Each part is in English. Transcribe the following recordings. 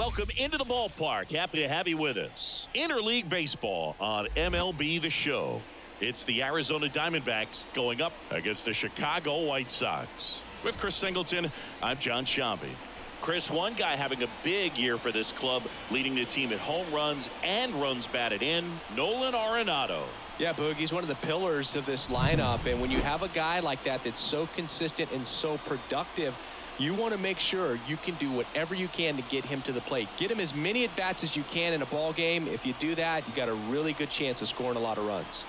Welcome into the ballpark. Happy to have you with us. Interleague baseball on MLB The Show. It's the Arizona Diamondbacks going up against the Chicago White Sox. With Chris Singleton, I'm John Shambi. Chris, one guy having a big year for this club, leading the team at home runs and runs batted in, Nolan Arenado. Yeah, Boog, he's one of the pillars of this lineup, and when you have a guy like that that's so consistent and so productive, you want to make sure you can do whatever you can to get him to the plate. Get him as many at-bats as you can in a ball game. If you do that, you got a really good chance of scoring a lot of runs.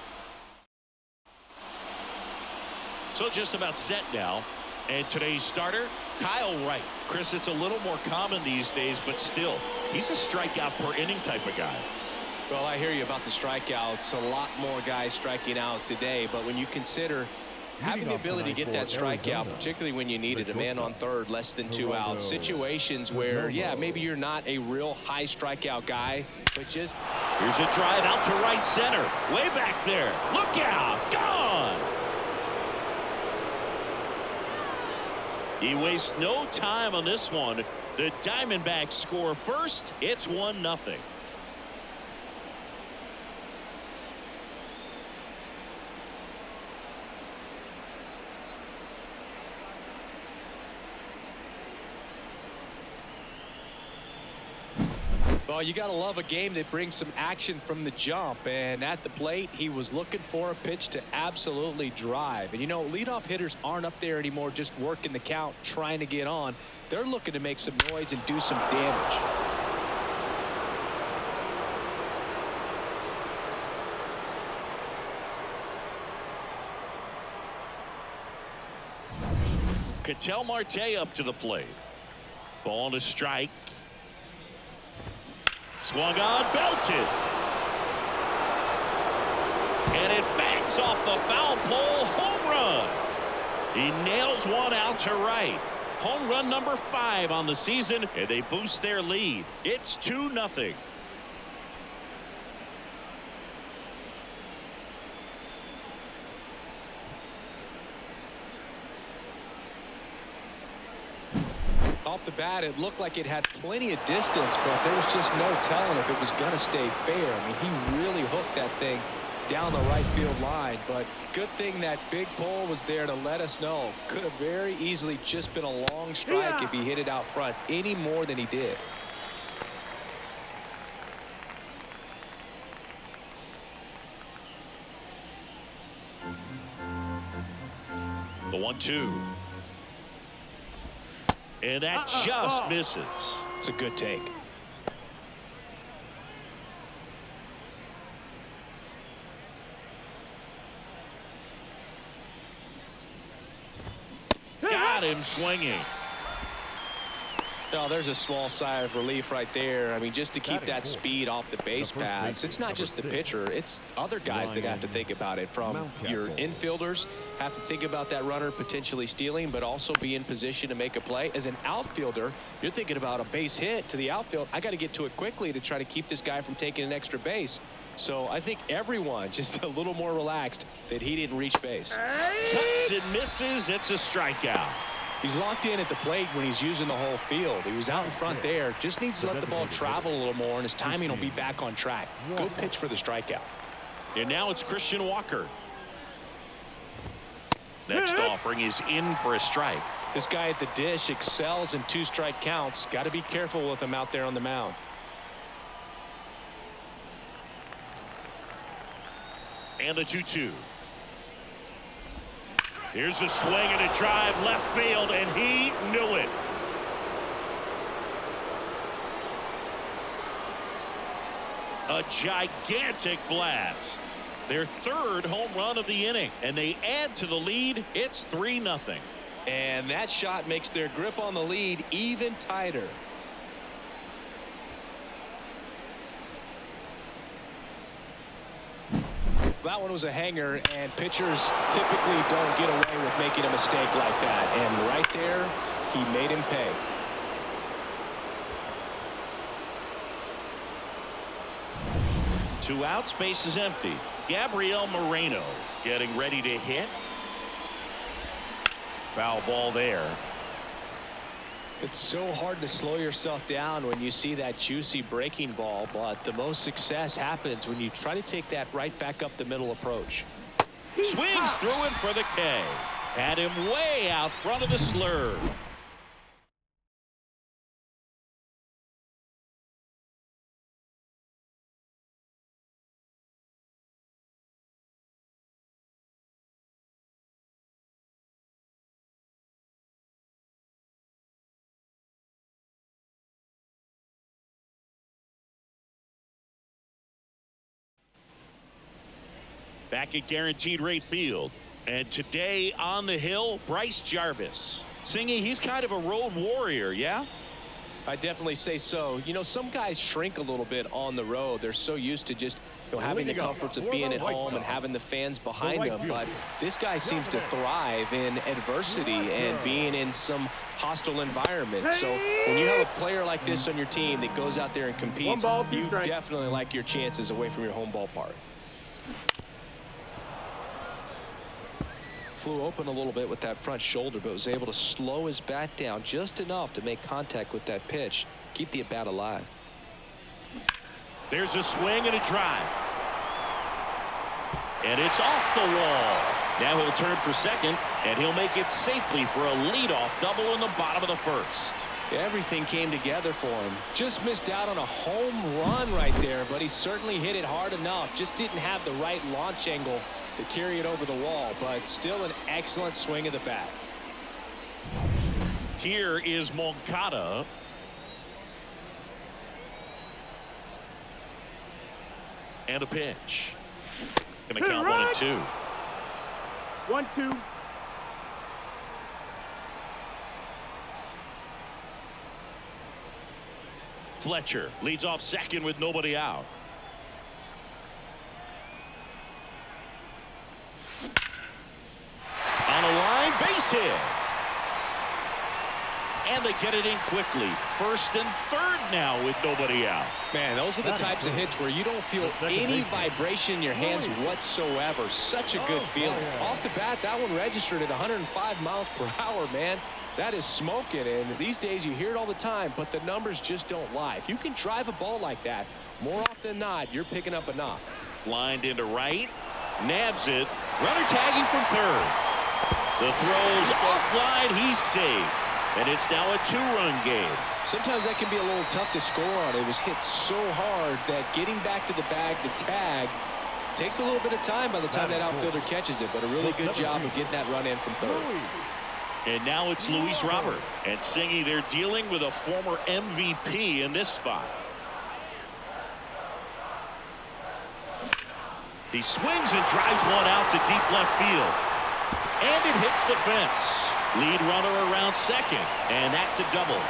So just about set now. And today's starter, Kyle Wright. Chris, it's a little more common these days, but still, he's a strikeout per inning type of guy. Well, I hear you about the strikeouts. A lot more guys striking out today, but when you consider having the ability to get that strikeout, particularly when you need it, a man on third, less than 2 outs, situations where, yeah, maybe you're not a real high strikeout guy, but just... Here's a drive out to right center. Way back there. Look out. Gone. He wastes no time on this one. The Diamondbacks score first. It's 1-0. Well, you got to love a game that brings some action from the jump, and at the plate he was looking for a pitch to absolutely drive. And you know, leadoff hitters aren't up there anymore just working the count, trying to get on. They're looking to make some noise and do some damage. Ketel Marte up to the plate. Ball on a strike. Swung on, belted. And it bangs off the foul pole. Home run. He nails one out to right. Home run number 5 on the season, and they boost their lead. It's 2-0. Off the bat, it looked like it had plenty of distance, but there was just no telling if it was going to stay fair. I mean, he really hooked that thing down the right field line, but good thing that big pole was there to let us know. Could have very easily just been a long strike if he hit it out front any more than he did. The 1-2. And that just misses. It's a good take. Got him swinging. Oh, there's a small sigh of relief right there. I mean, just to keep that speed off the base paths. It's not just the pitcher. It's other guys that have to think about it. From your infielders have to think about that runner potentially stealing, but also be in position to make a play. As an outfielder, you're thinking about a base hit to the outfield. I got to get to it quickly to try to keep this guy from taking an extra base. So I think everyone just a little more relaxed that he didn't reach base. Cuts and misses. It's a strikeout. He's locked in at the plate when he's using the whole field. He was out in front there. Just needs to let the ball travel a little more, and his timing will be back on track. Good pitch for the strikeout. And now it's Christian Walker. Next offering is in for a strike. This guy at the dish excels in 2-strike counts. Got to be careful with him out there on the mound. And the 2-2. Here's a swing and a drive left field, and he knew it. A gigantic blast. Their 3rd home run of the inning, and they add to the lead. It's 3-0. And that shot makes their grip on the lead even tighter. That one was a hanger, and pitchers typically don't get away with making a mistake like that. And right there, he made him pay. 2 outs, base is empty. Gabriel Moreno getting ready to hit. Foul ball there. It's so hard to slow yourself down when you see that juicy breaking ball, but the most success happens when you try to take that right back up the middle approach. Swings through it for the K. Had him way out front of the slur. Back at Guaranteed Rate Field. And today on the hill, Bryce Jarvis. Singy, he's kind of a road warrior, yeah? I definitely say so. You know, some guys shrink a little bit on the road. They're so used to just having the comforts of being at home and having the fans behind them. But this guy seems to thrive in adversity and being in some hostile environment. So when you have a player like this on your team that goes out there and competes, you definitely like your chances away from your home ballpark. Flew open a little bit with that front shoulder, but was able to slow his bat down just enough to make contact with that pitch. Keep the at-bat alive. There's a swing and a drive. And it's off the wall. Now he'll turn for second, and he'll make it safely for a leadoff double in the bottom of the first. Everything came together for him. Just missed out on a home run right there, but he certainly hit it hard enough. Just didn't have the right launch angle to carry it over the wall, but still an excellent swing of the bat. Here is Moncada. And a pitch. Going to count 1-2. 1-2. Fletcher leads off second with nobody out. On a line, base hit. And they get it in quickly. First and third now with nobody out. Man, those are the types of hits where you don't feel any vibration in your hands whatsoever. Such a good feeling. Off the bat, that one registered at 105 miles per hour, man. That is smoking, and these days you hear it all the time, but the numbers just don't lie. If you can drive a ball like that, more often than not, you're picking up a knock. Lined into right, nabs it, runner tagging from third. The throw's offline, he's safe, and it's now a two-run game. Sometimes that can be a little tough to score on. It was hit so hard that getting back to the bag to tag takes a little bit of time by the time that outfielder catches it, but a really good job of getting that run in from third. And now it's Luis Robert. And Singy, they're dealing with a former MVP in this spot. He swings and drives one out to deep left field. And it hits the fence. Lead runner around second. And that's a double.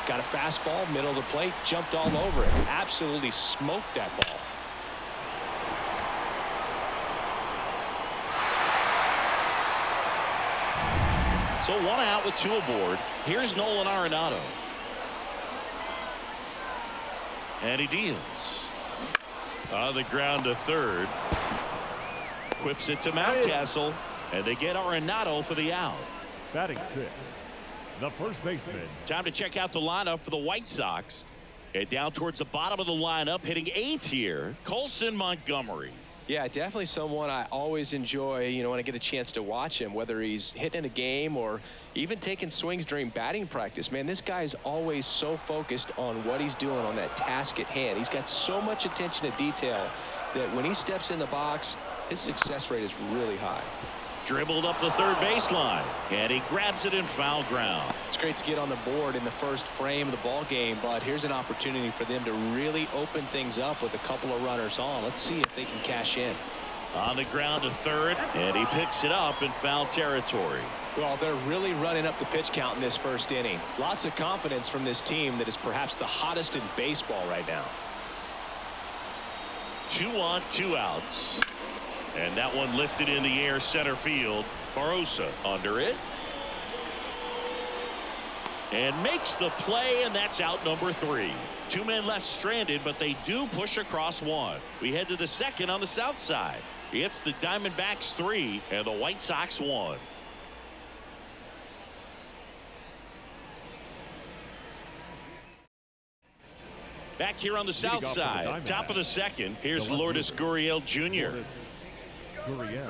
Got a fastball, middle of the plate, jumped all over it. Absolutely smoked that ball. So one out with two aboard. Here's Nolan Arenado. And he deals. On the ground to third. Whips it to Mountcastle. And they get Arenado for the out. Batting sixth, the first baseman. Time to check out the lineup for the White Sox. And down towards the bottom of the lineup, hitting eighth here, Colson Montgomery. Yeah, definitely someone I always enjoy, you know, when I get a chance to watch him, whether he's hitting a game or even taking swings during batting practice. Man, this guy is always so focused on what he's doing on that task at hand. He's got so much attention to detail that when he steps in the box, his success rate is really high. Dribbled up the third baseline, and he grabs it in foul ground. It's great to get on the board in the first frame of the ball game, but here's an opportunity for them to really open things up with a couple of runners on. Let's see if they can cash in. On the ground to third, and he picks it up in foul territory. Well, they're really running up the pitch count in this first inning. Lots of confidence from this team that is perhaps the hottest in baseball right now. 2 on, 2 outs. And that one lifted in the air center field. Barosa under it. And makes the play, and that's out number 3. 2 men left stranded, but they do push across one. We head to the second on the south side. It's the Diamondbacks 3 and the White Sox 1. Back here on the south side, top of the second, here's Lourdes Gurriel Jr. Gurriel.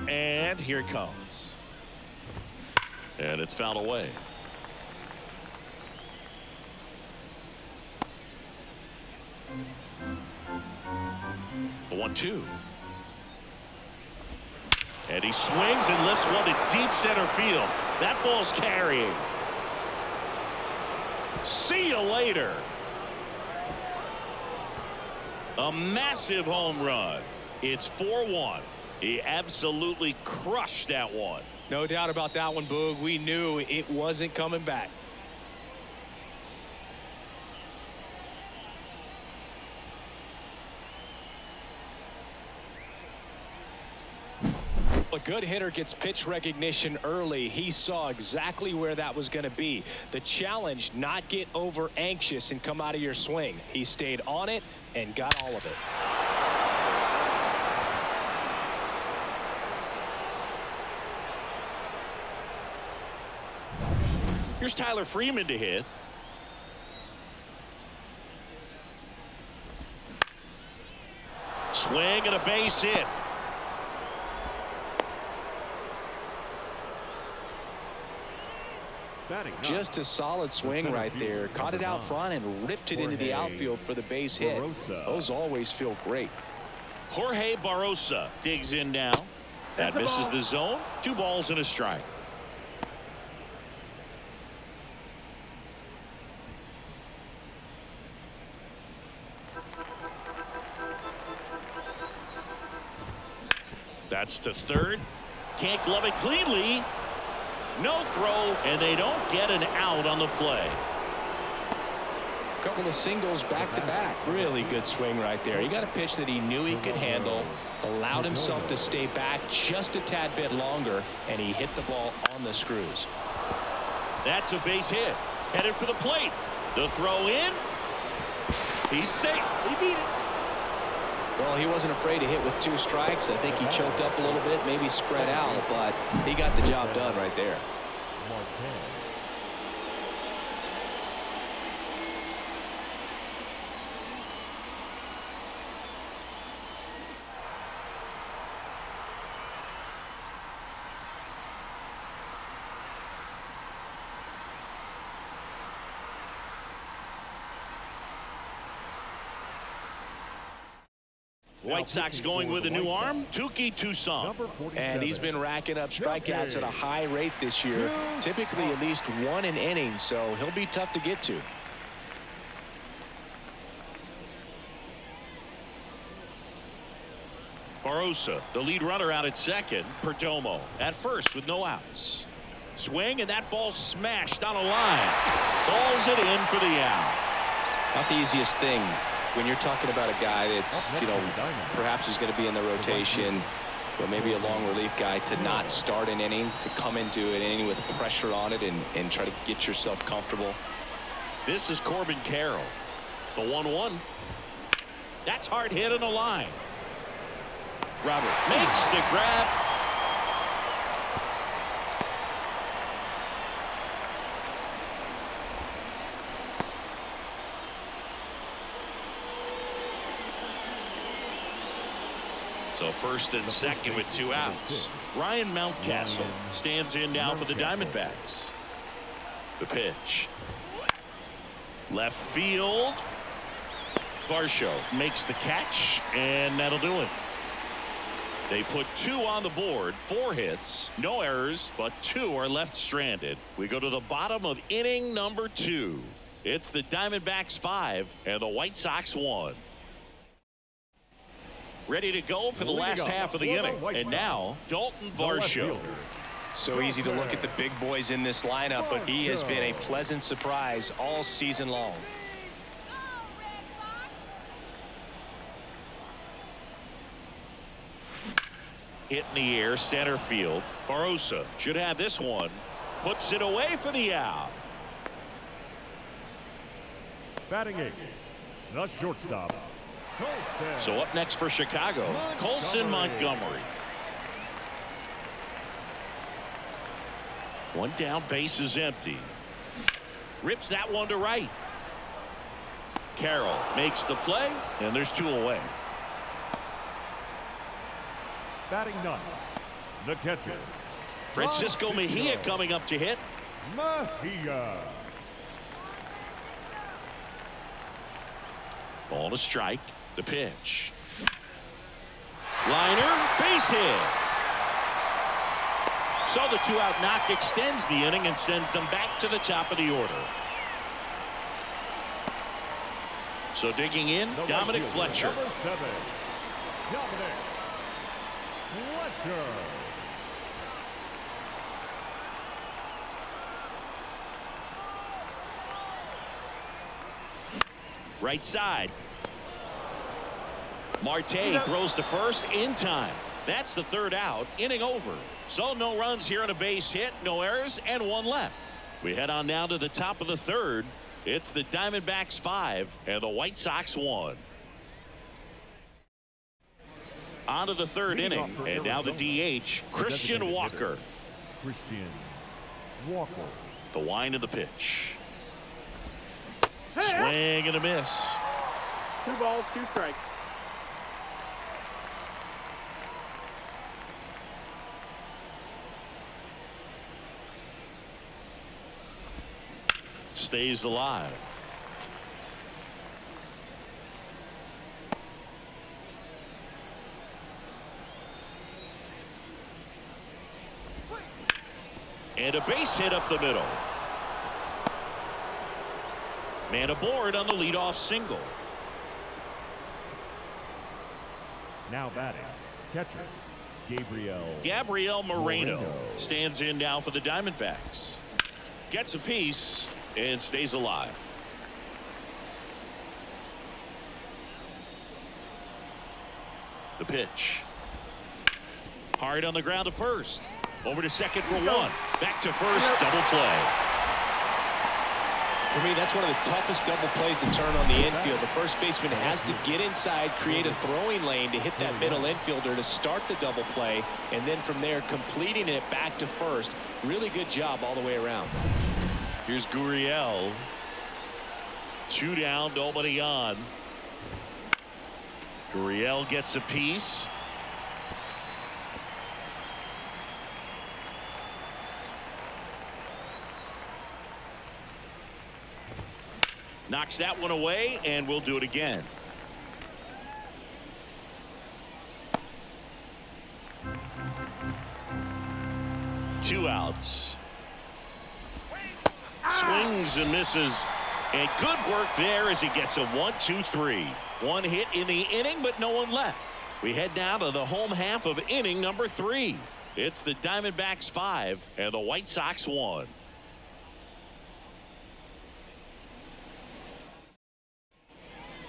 And here it comes. And it's fouled away. The 1-2. And he swings and lifts one to deep center field. That ball's carrying. See you later. A massive home run. It's 4-1. He absolutely crushed that one. No doubt about that one, Boog. We knew it wasn't coming back. A good hitter gets pitch recognition early. He saw exactly where that was going to be. The challenge, not get over anxious and come out of your swing. He stayed on it and got all of it. Here's Tyler Freeman to hit. Swing and a base hit. Just a solid swing right there. Caught it out front and ripped it into the outfield for the base hit. Those always feel great. Jorge Barosa digs in now. That misses the zone. 2 balls and a strike. That's to third. Can't glove it cleanly. No throw, and they don't get an out on the play. Couple of singles back to back. Really good swing right there. He got a pitch that he knew he could handle, allowed himself to stay back just a tad bit longer, and he hit the ball on the screws. That's a base hit. Headed for the plate. The throw in. He's safe. He beat it. Well, he wasn't afraid to hit with 2 strikes. I think he choked up a little bit, maybe spread out, but he got the job done right there. White Sox going with a new arm, Touki Toussaint. And he's been racking up strikeouts at a high rate this year, typically at least 1 an inning, so he'll be tough to get to. Barosa, the lead runner out at second. Perdomo at first with no outs. Swing, and that ball smashed on a line. Balls it in for the out. Not the easiest thing when you're talking about a guy that's, perhaps is going to be in the rotation, but maybe a long relief guy, to not start an inning, to come into an inning with pressure on it and try to get yourself comfortable. This is Corbin Carroll. The 1-1. That's hard hit on the line. Robert makes the grab. So first and second with 2 outs. Ryan Mountcastle stands in now for the Diamondbacks. The pitch. Left field. Varsho makes the catch, and that'll do it. They put 2 on the board, 4 hits, no errors, but 2 are left stranded. We go to the bottom of inning number 2. It's the Diamondbacks 5 and the White Sox 1. Ready to go for the last half of the inning. And now, Dalton Varsho. So easy to look at the big boys in this lineup, but he has been a pleasant surprise all season long. Hit in the air, center field. Barosa should have this one. Puts it away for the out. Batting 8th, the shortstop, Colson. So up next for Chicago, Colson Montgomery. One down, base is empty. Rips that one to right. Carroll makes the play, and there's 2 away. Batting 9th, the catcher, Francisco Mejia coming up to hit. Mejia. Ball to strike. The pitch. Liner, base hit. So the 2-out knock extends the inning and sends them back to the top of the order. So digging in, Dominic Fletcher. Number 7, Dominic Fletcher. Right side. Marte throws to first in time. That's the 3rd out. Inning over. So no runs here on a base hit, no errors, and 1 left. We head on now to the top of the 3rd. It's the Diamondbacks 5 and the White Sox 1. On to the 3rd inning, and now the DH, Christian Walker. Christian Walker. The wind of the pitch. Swing and a miss. 2 balls, 2 strikes. Stays alive. And a base hit up the middle. Man aboard on the leadoff single. Now batting, catcher, Gabriel Moreno stands in now for the Diamondbacks. Gets a piece and stays alive. The pitch. Hard on the ground to first. Over to second for 1. Back to first. Double play. For me, that's one of the toughest double plays to turn on the infield. The first baseman has to get inside, create a throwing lane to hit that middle infielder to start the double play, and then from there completing it back to first. Really good job all the way around. Here's Gurriel. 2 down, nobody on. Gurriel gets a piece. Knocks that one away, and we'll do it again. Two outs. Swings and misses. And good work there as he gets a 1-2-3. 1 hit in the inning, but no one left. We head now to the home half of inning number 3. It's the Diamondbacks 5 and the White Sox 1.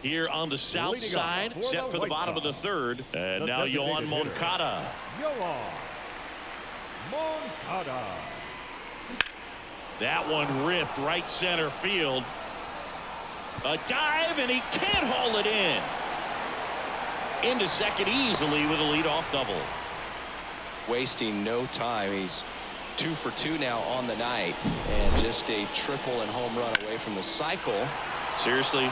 Here on the south side, set for the bottom of the 3rd. And now Yoan Moncada. Yoan Moncada. That one ripped right center field. A dive, and he can't haul it in. Into second easily with a leadoff double. Wasting no time. He's 2 for 2 now on the night, and just a triple and home run away from the cycle. Seriously,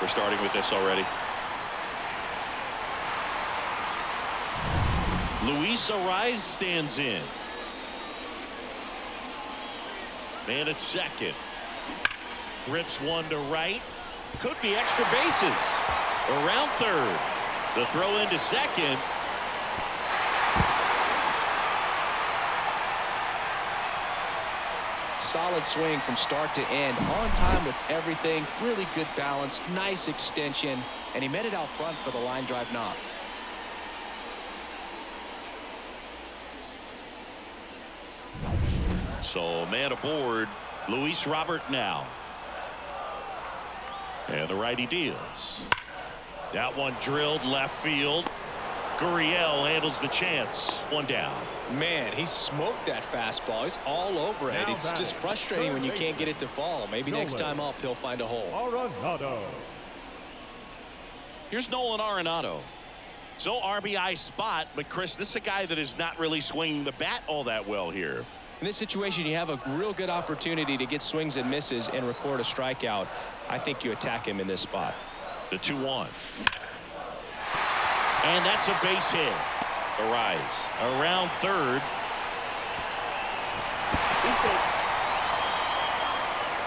we're starting with this already. Luis Arraez stands in. Man at second. Rips one to right. Could be extra bases. Around third. The throw into second. Solid swing from start to end. On time with everything. Really good balance. Nice extension. And he met it out front for the line drive knock. So man aboard. Luis Robert now. And the righty deals. That one drilled left field. Gurriel handles the chance. One down. Man, he smoked that fastball. He's all over it. It's just frustrating when you can't get it to fall. Maybe next time up he'll find a hole. Arenado. Here's Nolan Arenado. So RBI spot, but Chris, this is a guy that is not really swinging the bat all that well here. In this situation, you have a real good opportunity to get swings and misses and record a strikeout. I think you attack him in this spot. The 2-1. And that's a base hit. The rise around third.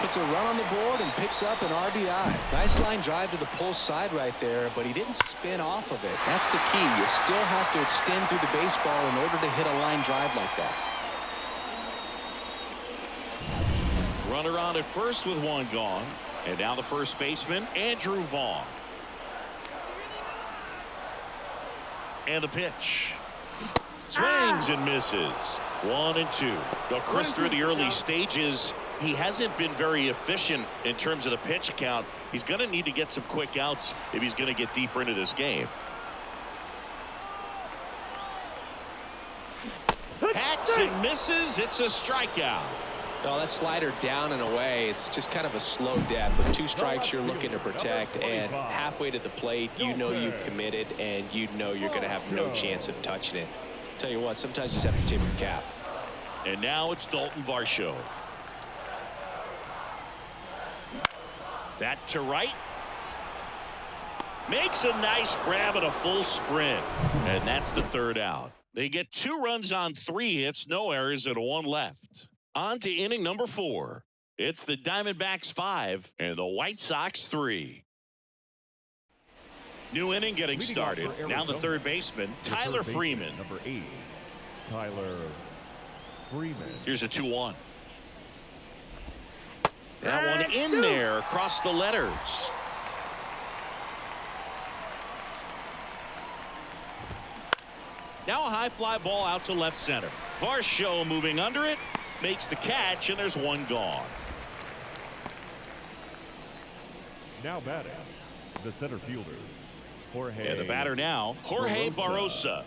Puts a run on the board and picks up an RBI. Nice line drive to the pull side right there, but he didn't spin off of it. That's the key. You still have to extend through the baseball in order to hit a line drive like that. Runner on at first with one gone. And now the first baseman, Andrew Vaughn. And the pitch. Swings and misses. 1-2. Now, Chris, through the early stages, he hasn't been very efficient in terms of the pitch count. He's going to need to get some quick outs if he's going to get deeper into this game. Hacks and misses. It's a strikeout. No, that slider down and away. It's just kind of a slow death. With 2 strikes you're looking to protect, and halfway to the plate you know you've committed and you know you're going to have no chance of touching it. Tell you what, sometimes you just have to tip your cap. And now it's Dalton Varsho. That to right. Makes a nice grab at a full sprint. And that's the third out. They get 2 runs on 3 hits, no errors, and 1 left. On to inning number 4. It's the Diamondbacks 5 and the White Sox 3. New inning getting started. Now the third baseman, Tyler Freeman. Number 8, Tyler Freeman. Here's a 2-1. That one in there across the letters. Now a high fly ball out to left center. Varsho moving under it. Makes the catch, and there's 1 gone. Now batting, the center fielder, Jorge. And the batter now, Jorge Barrosa.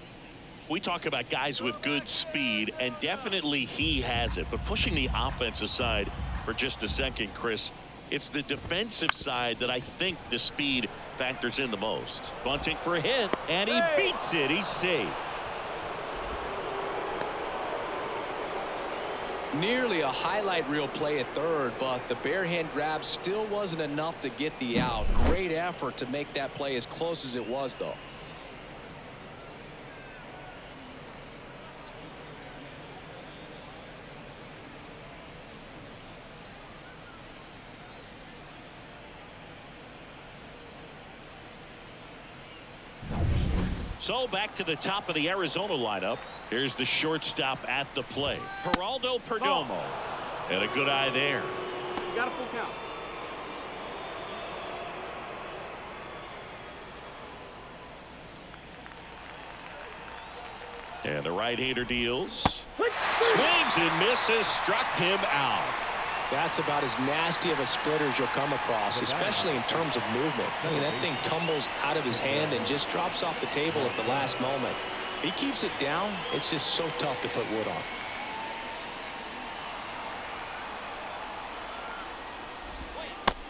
We talk about guys with good speed, and definitely he has it. But pushing the offense aside for just a second, Chris, it's the defensive side that I think the speed factors in the most. Bunting for a hit, and he beats it. He's safe. Nearly a highlight reel play at third, but the bare hand grab still wasn't enough to get the out. Great effort to make that play as close as it was, though. So back to the top of the Arizona lineup. Here's the shortstop at the plate, Geraldo Perdomo. And a good eye there. Got a full count. And the right-hander deals. Swings and misses. Struck him out. That's about as nasty of a splitter as you'll come across, especially in terms of movement. I mean, that thing tumbles out of his hand and just drops off the table at the last moment. If he keeps it down, it's just so tough to put wood on.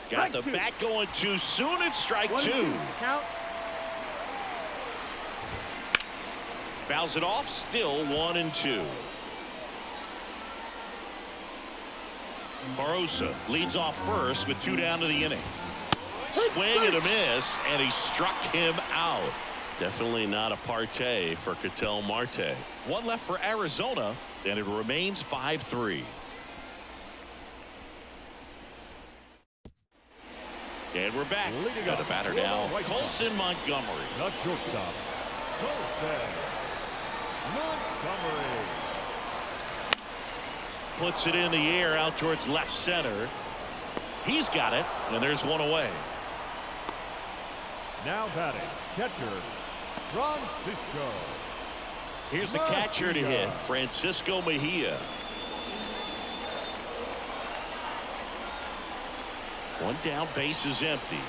Got the bat going too soon. It's strike 2. Count. Fouls it off. Still 1-2. Barrosa leads off first with 2 down to the inning. Swing and a miss, and he struck him out. Definitely not a partay for Ketel Marte. 1 left for Arizona, and it remains 5-3. And we're back. Got the batter now, Colson Montgomery. Not shortstop, Colson Montgomery. Puts it in the air out towards left center. He's got it, and there's 1 away. Now batting, catcher, Francisco. Here's the catcher to hit, Francisco Mejia. 1 down, base is empty.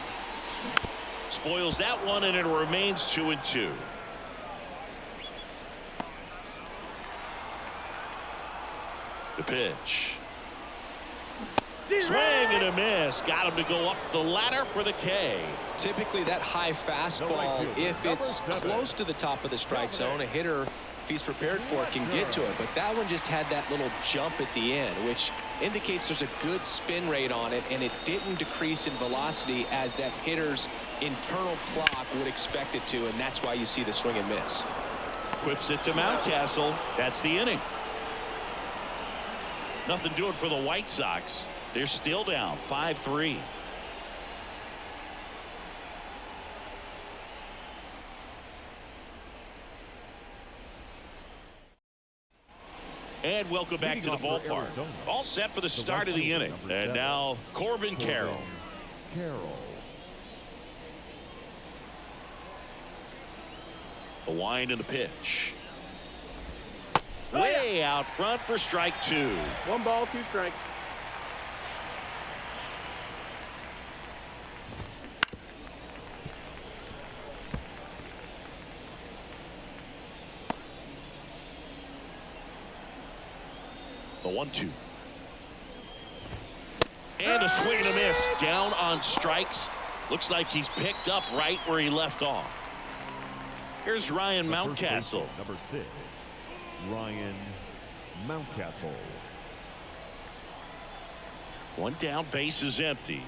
Spoils that one, and it remains 2-2. The pitch. Swing and a miss. Got him to go up the ladder for the K. Typically that high fastball, if it's close to the top of the strike zone, a hitter, if he's prepared for it, can get to it. But that one just had that little jump at the end, which indicates there's a good spin rate on it, and it didn't decrease in velocity as that hitter's internal clock would expect it to, and that's why you see the swing and miss. Whips it to Mountcastle. That's the inning. Nothing doing for the White Sox. They're still down 5-3. And welcome back to the ballpark. All set for the start of the inning. And now Corbin Carroll. The wind and the pitch. Way out front for strike 2. 1 ball, 2 strikes. The 1-2. And a swing and a miss. Down on strikes. Looks like he's picked up right where he left off. Here's Ryan Mountcastle. Number 6, Ryan Mountcastle. One down, base is empty.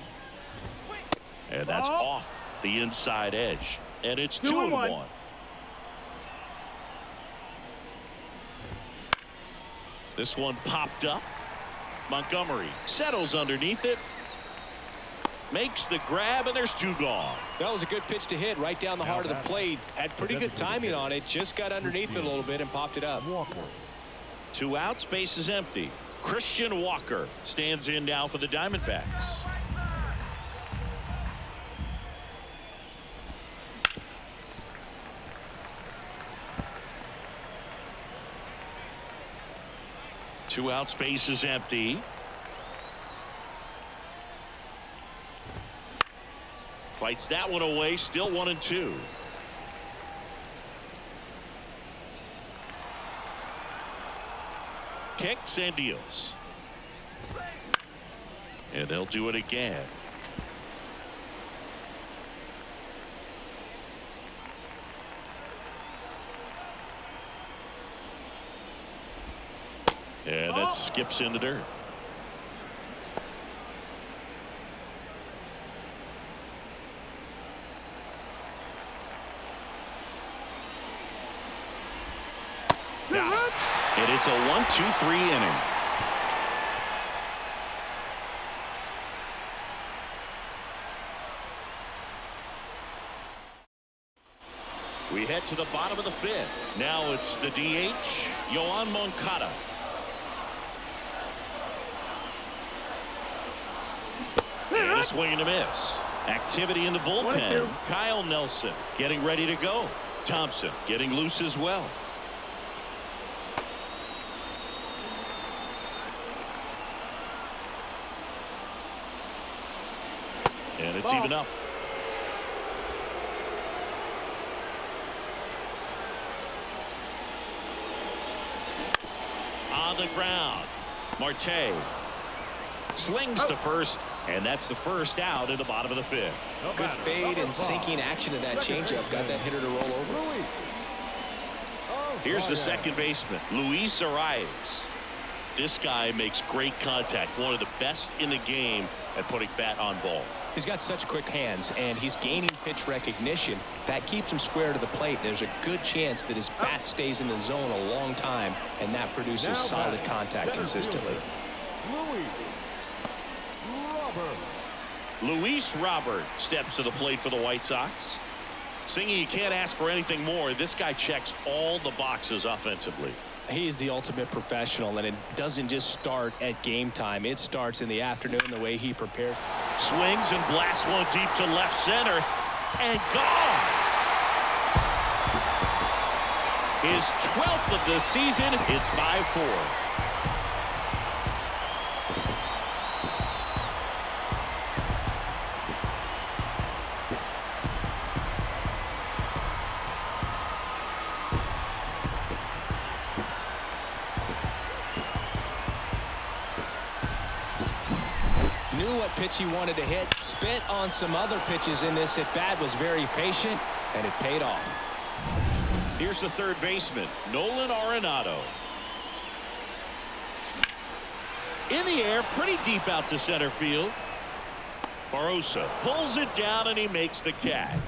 And that's off the inside edge. And it's 2-1. This one popped up. Montgomery settles underneath it. Makes the grab, and there's 2 gone. That was a good pitch to hit right down the heart of the plate. Had pretty good timing on it. Just got underneath it a little bit and popped it up. 2 outs, base is empty. Christian Walker stands in now for the Diamondbacks. Two outs, base is empty. Fights that one away, still 1-2. Kicks and deals. And they'll do it again. And that skips in the dirt. Now, and it's a 1-2-3 inning. We head to the bottom of the 5th. Now it's the DH, Yoan Moncada. And a swing and a miss. Activity in the bullpen. Kyle Nelson getting ready to go. Thompson getting loose as well. And it's even up. On the ground. Marte slings to first, and that's the first out in the bottom of the 5th. Good fade and sinking action of that changeup. Got that hitter to roll over. Here's the second baseman, Luis Arias. This guy makes great contact. One of the best in the game at putting bat on ball. He's got such quick hands, and he's gaining pitch recognition. That keeps him square to the plate. There's a good chance that his bat stays in the zone a long time, and that produces solid contact consistently. Luis Robert steps to the plate for the White Sox. Singy, you can't ask for anything more. This guy checks all the boxes offensively. He's the ultimate professional, and it doesn't just start at game time. It starts in the afternoon, the way he prepares. Swings and blasts one deep to left center, and gone. His 12th of the season. It's 5-4. pitch he wanted to hit. Spit on some other pitches in this at-bat, was very patient, and it paid off. Here's the third baseman, Nolan Arenado. In the air, pretty deep out to center field. Barosa pulls it down and he makes the catch.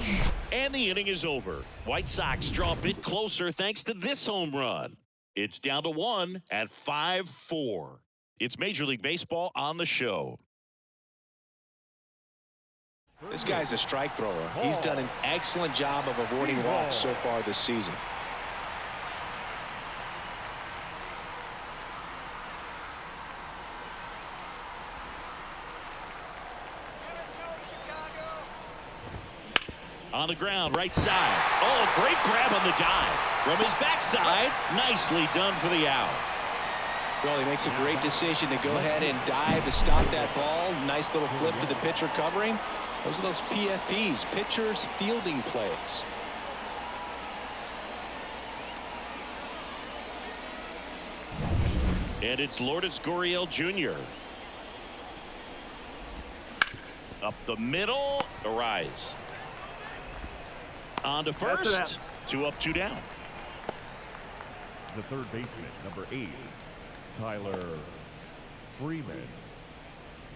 And the inning is over. White Sox draw a bit closer thanks to this home run. It's down to 1 at 5-4. It's Major League Baseball on the show. This guy's a strike thrower. He's done an excellent job of avoiding walks so far this season. On the ground, right side. Oh, a great grab on the dive. From his backside, nicely done for the out. Well, he makes a great decision to go ahead and dive to stop that ball. Nice little flip to the pitcher covering. Those are those PFPs, pitchers fielding plays. And it's Lourdes Gurriel Jr. Up the middle, the rise. On to first. 2 up, 2 down. The third baseman, number 8, Tyler Freeman.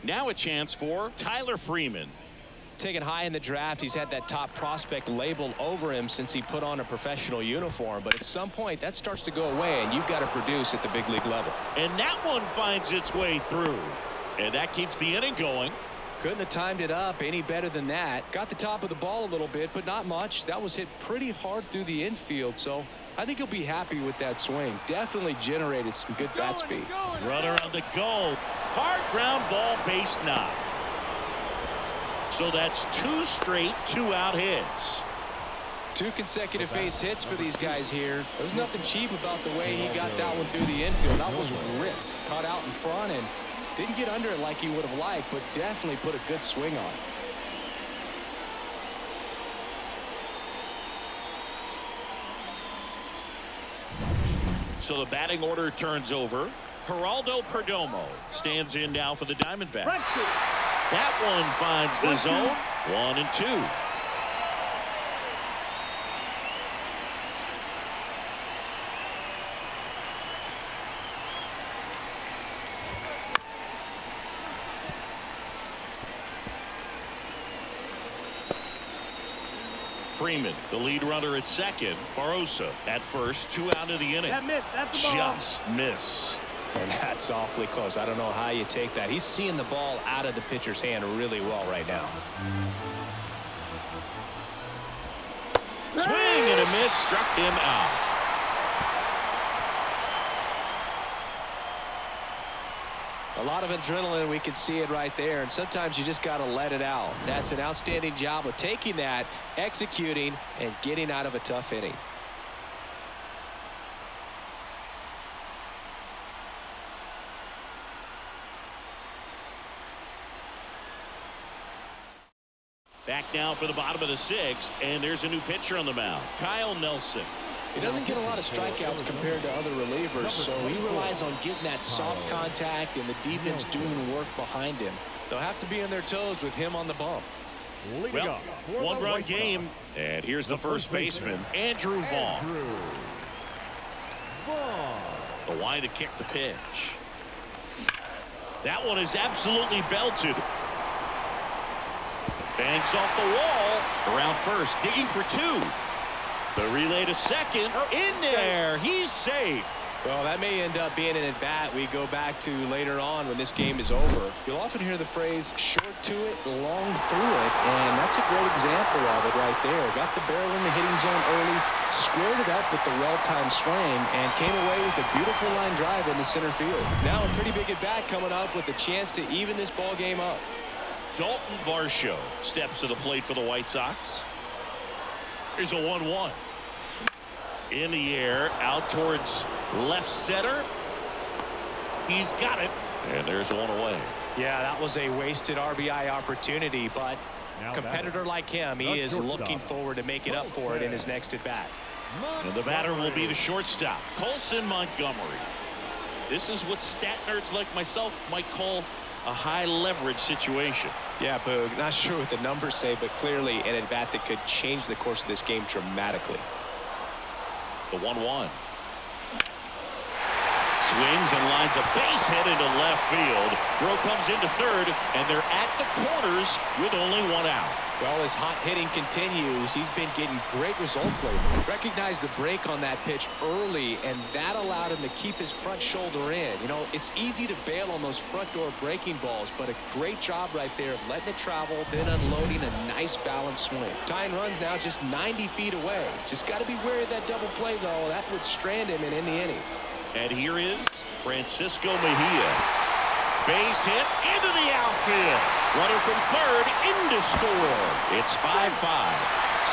Now a chance for Tyler Freeman. Taken high in the draft, he's had that top prospect label over him since he put on a professional uniform. But at some point, that starts to go away, and you've got to produce at the big league level. And that one finds its way through. And that keeps the inning going. Couldn't have timed it up any better than that. Got the top of the ball a little bit, but not much. That was hit pretty hard through the infield, so I think he'll be happy with that swing. Definitely generated some good bat speed. Runner on the go. Hard ground ball, base knock. So that's 2 straight 2-out hits. 2 consecutive base hits for these guys here. There's nothing cheap about the way he got that one through the infield. That was ripped. Caught out in front and didn't get under it like he would have liked, but definitely put a good swing on it. So the batting order turns over. Geraldo Perdomo stands in now for the Diamondbacks. That one finds the zone. 1 and 2. Freeman, the lead runner at second. Barosa at first. 2 out of the inning. That missed. That's the ball. Just missed. And that's awfully close. I don't know how you take that. He's seeing the ball out of the pitcher's hand really well right now. Swing and a miss. Struck him out. A lot of adrenaline. We can see it right there. And sometimes you just got to let it out. That's an outstanding job of taking that, executing, and getting out of a tough inning. Back now for the bottom of the 6th, and there's a new pitcher on the mound, Kyle Nelson. He doesn't get a lot of strikeouts compared to other relievers, so he relies on getting that soft contact and the defense doing work behind him. They'll have to be on their toes with him on the bump. Well, 1-run game, and here's the first baseman, Andrew Vaughn. The line to kick the pitch. That one is absolutely belted. Banks off the wall. Around first, digging for 2. The relay to second. In there. He's safe. Well, that may end up being an at-bat we go back to later on when this game is over. You'll often hear the phrase short to it, long through it, and that's a great example of it right there. Got the barrel in the hitting zone early, squared it up with the well-timed swing, and came away with a beautiful line drive in the center field. Now a pretty big at-bat coming up with a chance to even this ball game up. Dalton Varsho steps to the plate for the White Sox. Here's a 1-1. In the air, out towards left center. He's got it. And there's one away. Yeah, that was a wasted RBI opportunity, but a competitor like him, he is looking forward to making up for it in his next at-bat. And the batter will be the shortstop, Colson Montgomery. This is what stat nerds like myself might call a high leverage situation. Yeah, Boog, not sure what the numbers say, but clearly an at-bat that could change the course of this game dramatically. The 1-1. Swings and lines a base hit into left field. Throw comes into third, and they're at the corners with only one out. Well, his hot hitting continues. He's been getting great results lately. Recognized the break on that pitch early, and that allowed him to keep his front shoulder in. You know, it's easy to bail on those front door breaking balls, but a great job right there of letting it travel, then unloading a nice balanced swing. Tying runs now just 90 feet away. Just got to be wary of that double play, though. That would strand him and end the inning. And here is Francisco Mejia. Base hit into the outfield. Runner from third in to score. It's 5-5.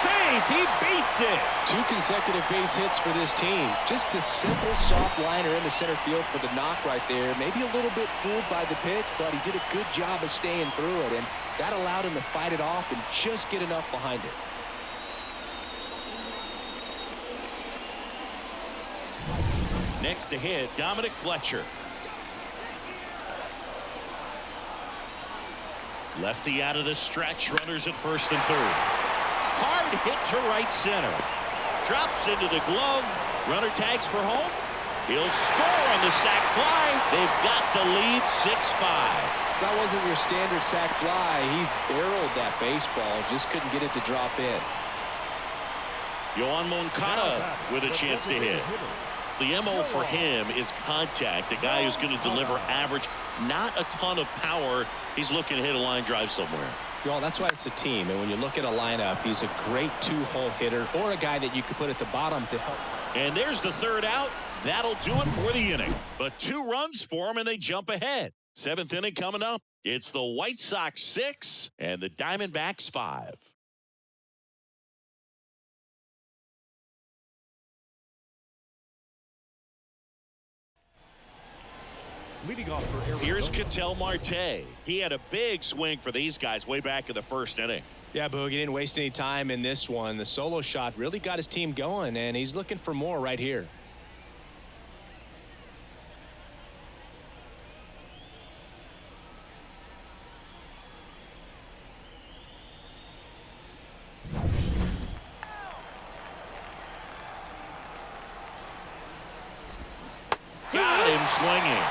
Safe. He beats it. 2 consecutive base hits for this team. Just a simple soft liner into center field for the knock right there. Maybe a little bit fooled by the pitch, but he did a good job of staying through it, and that allowed him to fight it off and just get enough behind it. Next to hit, Dominic Fletcher. Lefty out of the stretch. Runners at first and third. Hard hit to right center. Drops into the glove. Runner tags for home. He'll score on the sac fly. They've got the lead 6-5. That wasn't your standard sac fly. He barreled that baseball. Just couldn't get it to drop in. Yohan Moncada with a chance to hit. The MO for him is contact. A guy who's going to deliver average, not a ton of power. He's looking to hit a line drive somewhere. Well, that's why it's a team. And when you look at a lineup, he's a great 2-hole hitter or a guy that you could put at the bottom to help. And there's the third out. That'll do it for the inning. But 2 runs for him, and they jump ahead. 7th inning coming up. It's the White Sox 6 and the Diamondbacks 5. Leading off for Arizona. Here's Ketel Marte. He had a big swing for these guys way back in the first inning. Yeah, Boog, he didn't waste any time in this one. The solo shot really got his team going, and he's looking for more right here. Got him swinging.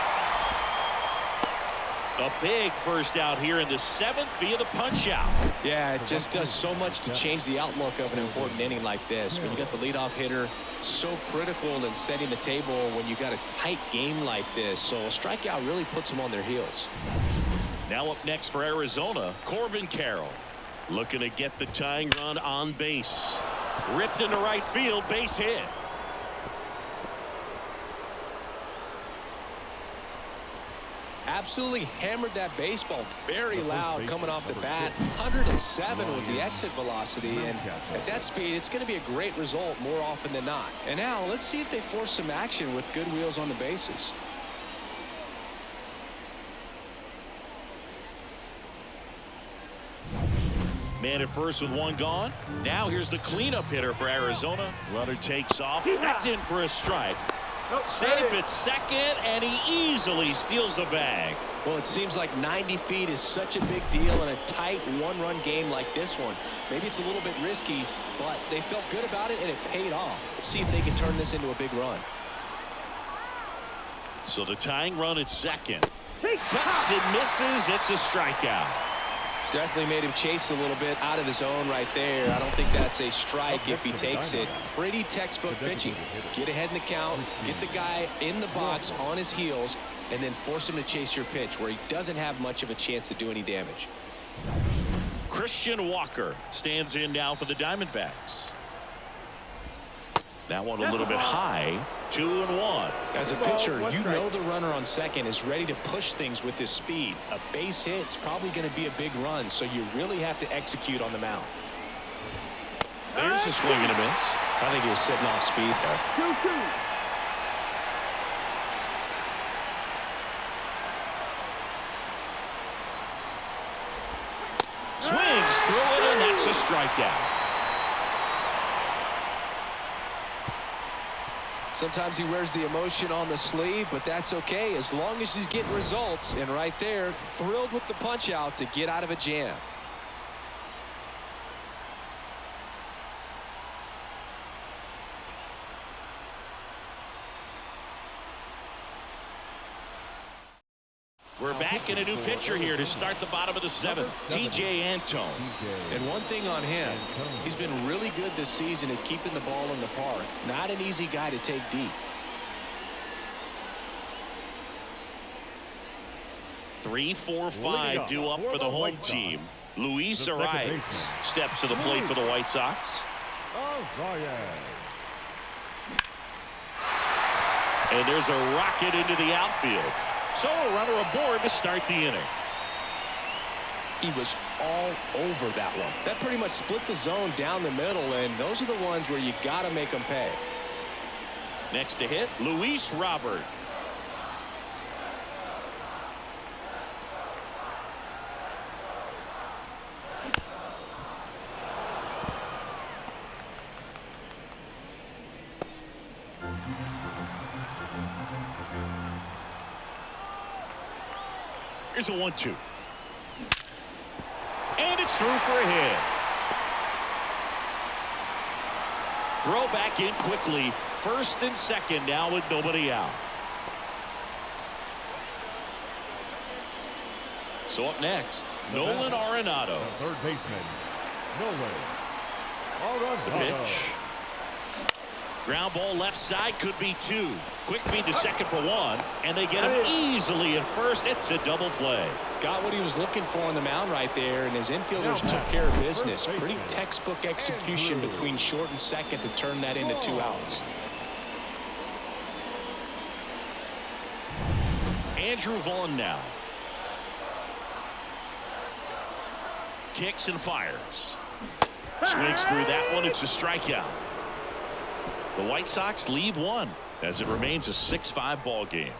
A big first out here in the 7th via the punch out. Yeah, it just does so much to change the outlook of an important inning like this. When you got the leadoff hitter, so critical in setting the table when you got a tight game like this. So a strikeout really puts them on their heels. Now up next for Arizona, Corbin Carroll. Looking to get the tying run on base. Ripped into right field, base hit. Absolutely hammered that baseball very loud coming off the bat. 107 was the exit velocity, and at that speed it's going to be a great result more often than not. And now let's see if they force some action with good wheels on the bases. Man at first with 1 gone. Now here's the cleanup hitter for Arizona. Runner takes off. That's in for a strike. Safe at second, and he easily steals the bag. Well, it seems like 90 feet is such a big deal in a tight 1-run game like this one. Maybe it's a little bit risky, but they felt good about it, and it paid off. Let's see if they can turn this into a big run. So the tying run at second. Cuts and misses. It's a strikeout. Definitely made him chase a little bit out of his zone right there. I don't think that's a strike if he takes it. Pretty textbook pitching. Get ahead in the count, get the guy in the box on his heels, and then force him to chase your pitch where he doesn't have much of a chance to do any damage. Christian Walker stands in now for the Diamondbacks. That one a little bit high. 2-1. As a pitcher, you know the runner on second is ready to push things with his speed. A base hit's probably going to be a big run, so you really have to execute on the mound. There's a swing and a miss. I think he was sitting off speed there. 2-2. Swings through it, and that's a strikeout. Sometimes he wears the emotion on the sleeve, but that's okay as long as he's getting results. And right there, thrilled with the punch out to get out of a jam. We're back in a new pitcher here to start the bottom of the seventh. TJ Antone. And one thing on him, he's been really good this season at keeping the ball in the park. Not an easy guy to take deep. 3, 4, 5 due up for the home team. Luis Arias steps to the plate for the White Sox. And there's a rocket into the outfield. So a runner aboard to start the inning. He was all over that one. That pretty much split the zone down the middle, and those are the ones where you got to make them pay. Next to hit, Luis Robert. Here's a 1-2. And it's through for a hit. Throw back in quickly. First and second now with nobody out. So up next, Nolan Arenado. Third baseman, Nolan The Arenado. pitch. Ground ball left side, could be 2. Quick feed to second for 1, and they get him easily at first. It's a double play. Got what he was looking for on the mound right there, and his infielders took care of business. Pretty textbook execution between short and second to turn that into 2 outs. Andrew Vaughn now. Kicks and fires. Swings through that one. It's a strikeout. The White Sox lead 1 as it remains a 6-5 ball game.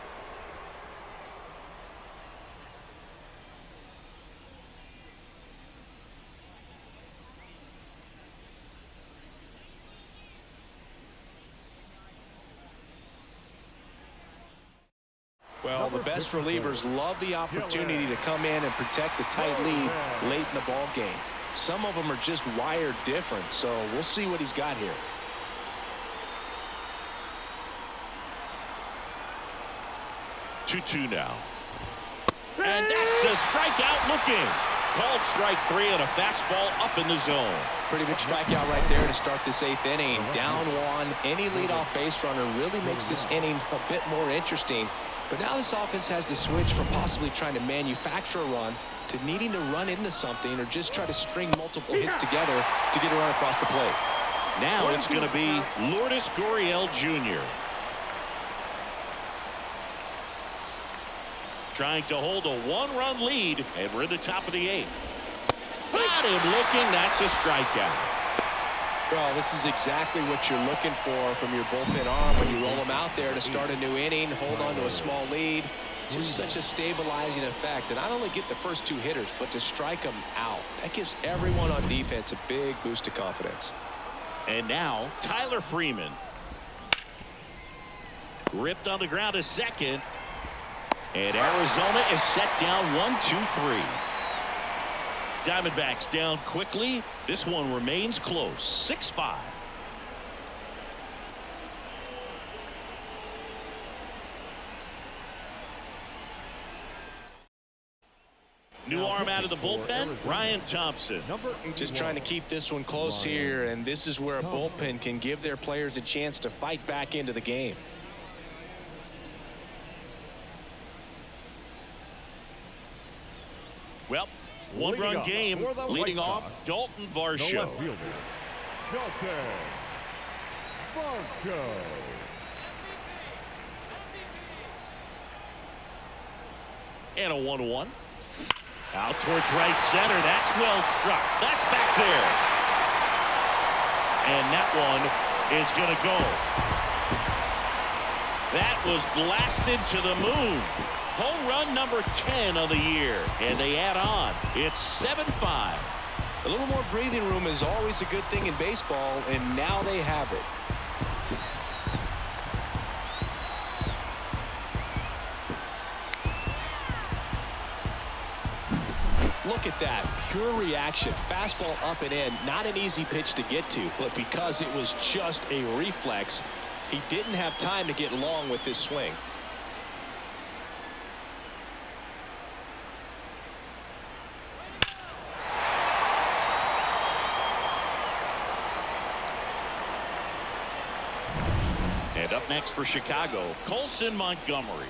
Well, the best relievers love the opportunity to come in and protect the tight lead late in the ball game. Some of them are just wired different, so we'll see what he's got here. 2-2 now. And that's a strikeout looking. Called strike 3 on a fastball up in the zone. Pretty good strikeout right there to start this 8th inning. Down 1. Any leadoff base runner really makes this inning a bit more interesting. But now this offense has to switch from possibly trying to manufacture a run to needing to run into something or just try to string multiple hits together to get a run across the plate. Now it's going to be Lourdes Gurriel Jr. Trying to hold a 1-run lead, and we're in the top of the 8th. Got him looking. That's a strikeout. Well, this is exactly what you're looking for from your bullpen arm when you roll them out there to start a new inning, hold on to a small lead. Just such a stabilizing effect. And not only get the first 2 hitters, but to strike them out. That gives everyone on defense a big boost of confidence. And now, Tyler Freeman. Ripped on the ground to second. And Arizona is set down 1-2-3. Diamondbacks down quickly. This one remains close. 6-5. New arm out of the bullpen, Ryan Thompson. Just trying to keep this one close here, and this is where a bullpen can give their players a chance to fight back into the game. Well, 1-run game. Leading off, Dalton Varsho. Dalton Varsho. And a 1-1. Out towards right center. That's well struck. That's back there. And that one is going to go. That was blasted to the moon. Home run number 10 of the year. And they add on. It's 7-5. A little more breathing room is always a good thing in baseball, and now they have it. that. Pure reaction. Fastball up and in. Not an easy pitch to get to, but because it was just a reflex, he didn't have time to get long with this swing. And up next for Chicago, Colson Montgomery.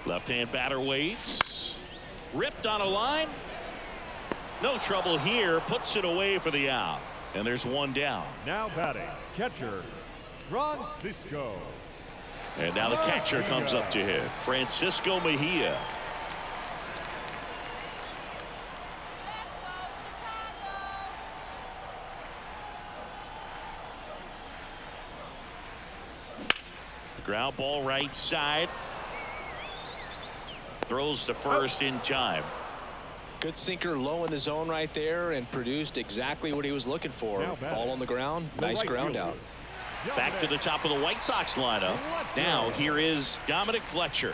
Left-hand batter waits. Ripped on a line. No trouble here. Puts it away for the out. And there's one down. Now batting, catcher, Francisco. And now the catcher comes up to hit. Francisco Mejia. Ground ball right side. Throws to first in time. Good sinker low in the zone right there and produced exactly what he was looking for. Ball on the ground. Nice ground out. Back to the top of the White Sox lineup. Now here is Dominic Fletcher.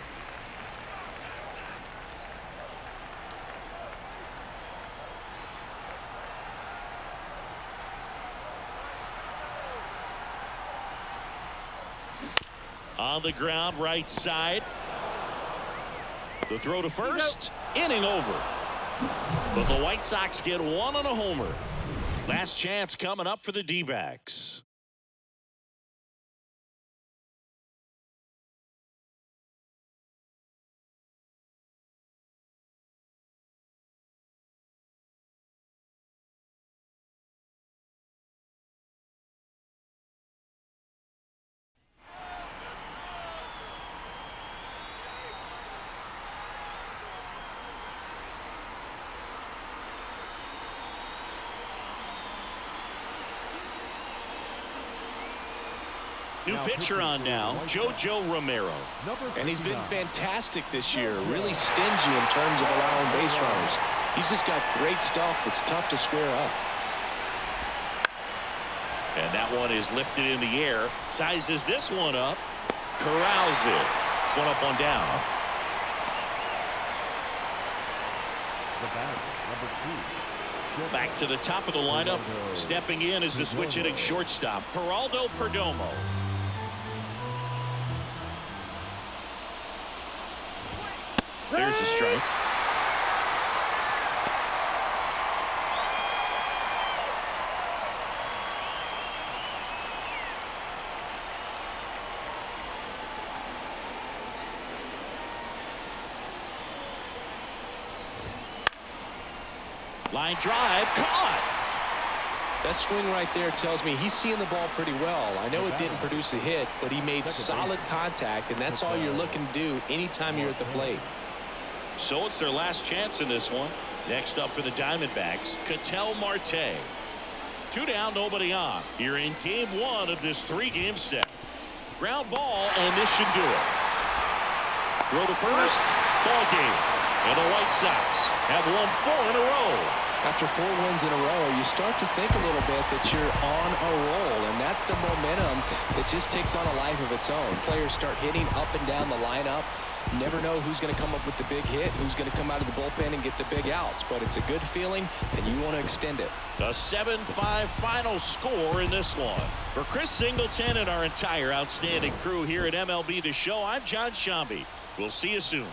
On the ground right side. The throw to first. Inning over. But the White Sox get one on a homer. Last chance coming up for the D-backs. New pitcher on now, JoJo Romero. And he's been fantastic this year. Really stingy in terms of allowing base runners. He's just got great stuff that's tough to square up. And that one is lifted in the air. Sizes this one up. Corrals it. One up, one down. Back to the top of the lineup. Stepping in is the switch hitting shortstop, Geraldo Perdomo. There's a strike. Line drive, caught. That swing right there tells me he's seeing the ball pretty well. I know it didn't produce a hit, but he made solid contact, and that's all you're looking to do anytime you're at the plate. So it's their last chance in this one. Next up for the Diamondbacks, Ketel Marte. 2 down, nobody on. Here in game 1 of this 3-game set. Ground ball, and this should do it. Throw to first, ball game. And the White Sox have won 4 in a row. After 4 wins in a row, you start to think a little bit that you're on a roll, and that's the momentum that just takes on a life of its own. Players start hitting up and down the lineup. Never know who's going to come up with the big hit, who's going to come out of the bullpen and get the big outs, but it's a good feeling, and you want to extend it. A 7-5 final score in this one. For Chris Singleton and our entire outstanding crew here at MLB The Show, I'm John Shambi. We'll see you soon.